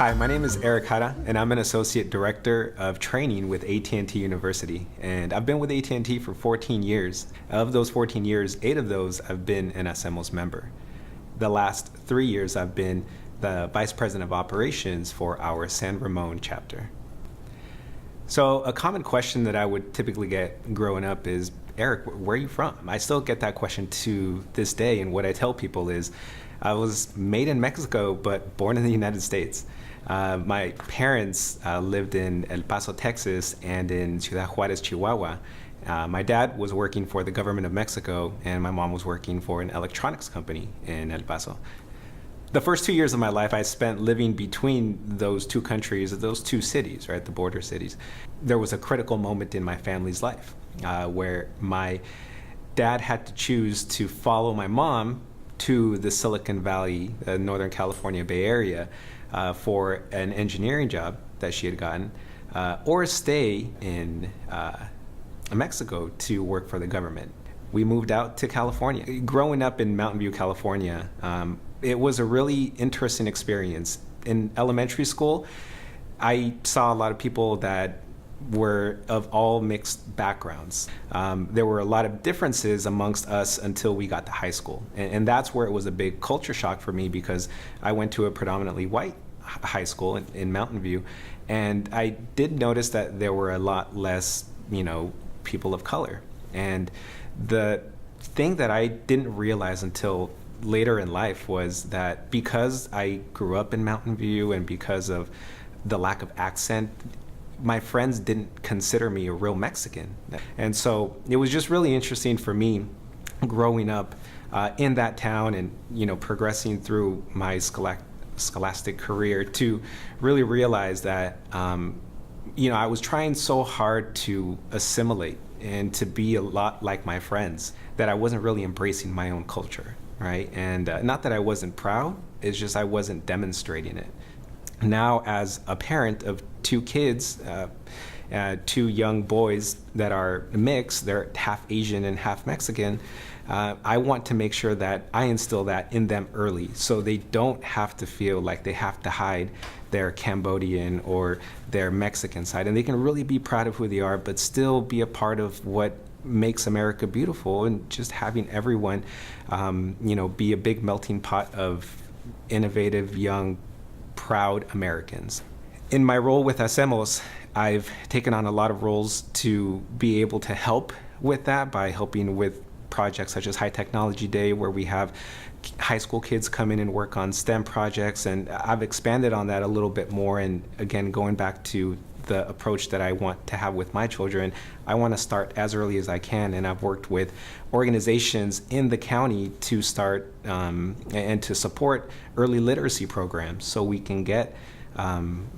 Hi, my name is Eric Jara, and I'm an Associate Director of Training with AT&T University. And I've been with AT&T for 14 years. Of those 14 years, 8 of those I've been an HACEMOS member. The last 3 years, I've been the Vice President of Operations for our San Ramon chapter. So a common question that I would typically get growing up is, Eric, where are you from? I still get that question to this day, and what I tell people is, I was made in Mexico, but born in the United States. My parents lived in El Paso, Texas, and in Ciudad Juarez, Chihuahua. My dad was working for the government of Mexico, and my mom was working for an electronics company in El Paso. The first 2 years of my life I spent living between those two countries, those two cities, right, the border cities. There was a critical moment in my family's life where my dad had to choose to follow my mom to the Silicon Valley, Northern California Bay Area, for an engineering job that she had gotten, or stay in Mexico to work for the government. We moved out to California. Growing up in Mountain View, California, it was a really interesting experience. In elementary school, I saw a lot of people that were of all mixed backgrounds. There were a lot of differences amongst us until we got to high school. And that's where it was a big culture shock for me, because I went to a predominantly white high school in Mountain View. And I did notice that there were a lot less, people of color. And the thing that I didn't realize until later in life was that because I grew up in Mountain View and because of the lack of accent, my friends didn't consider me a real Mexican. And so it was just really interesting for me growing up in that town and, progressing through my scholastic career to really realize that, I was trying so hard to assimilate and to be a lot like my friends that I wasn't really embracing my own culture, right? And not that I wasn't proud, it's just I wasn't demonstrating it. Now, as a parent of 2 kids, 2 young boys that are mixed, they're half Asian and half Mexican, I want to make sure that I instill that in them early so they don't have to feel like they have to hide their Cambodian or their Mexican side. And they can really be proud of who they are, but still be a part of what makes America beautiful, and just having everyone, be a big melting pot of innovative, young, proud Americans. In my role with HACEMOS, I've taken on a lot of roles to be able to help with that by helping with projects such as High Technology Day, where we have high school kids come in and work on STEM projects, and I've expanded on that a little bit more. And again, going back to the approach that I want to have with my children, I want to start as early as I can, and I've worked with organizations in the county to start and to support early literacy programs so we can get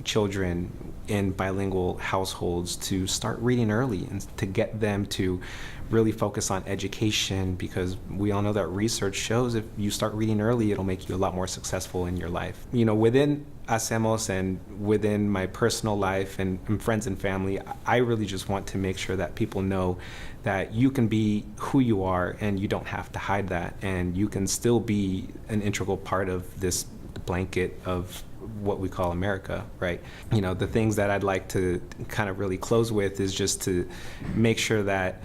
children in bilingual households to start reading early and to get them to really focus on education, because we all know that research shows if you start reading early, it'll make you a lot more successful in your life. Within HACEMOS and within my personal life and friends and family, I really just want to make sure that people know that you can be who you are and you don't have to hide that, and you can still be an integral part of this blanket of what we call America, right? The things that I'd like to kind of really close with is just to make sure that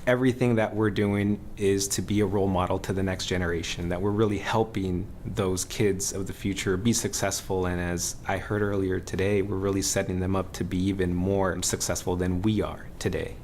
everything that we're doing is to be a role model to the next generation, that we're really helping those kids of the future be successful. And as I heard earlier today, we're really setting them up to be even more successful than we are today.